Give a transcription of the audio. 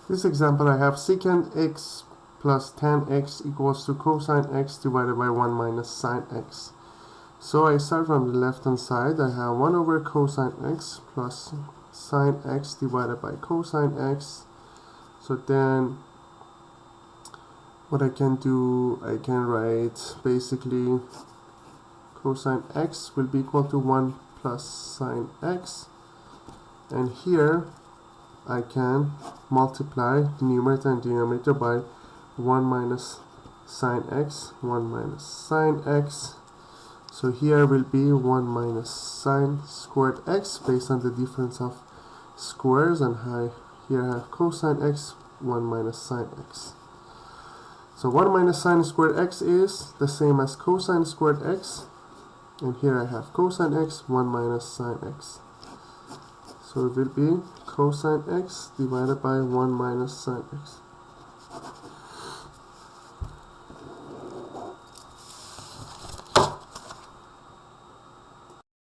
This example I have secant x plus tan x equals to cosine x divided by 1 minus sine x. So I start from the left hand side. I have 1 over cosine x plus sine x divided by cosine x. So then what I can do, I can write basically cosine x will be equal to 1 plus sine x, and here I can multiply the numerator and denominator by 1 minus sine x, 1 minus sine x. So here will be 1 minus sine squared x based on the difference of squares, and here I have cosine x, 1 minus sine x. So 1 minus sine squared x is the same as cosine squared x, and here I have cosine x, 1 minus sine x. So it will be cosine x divided by 1 minus sine x.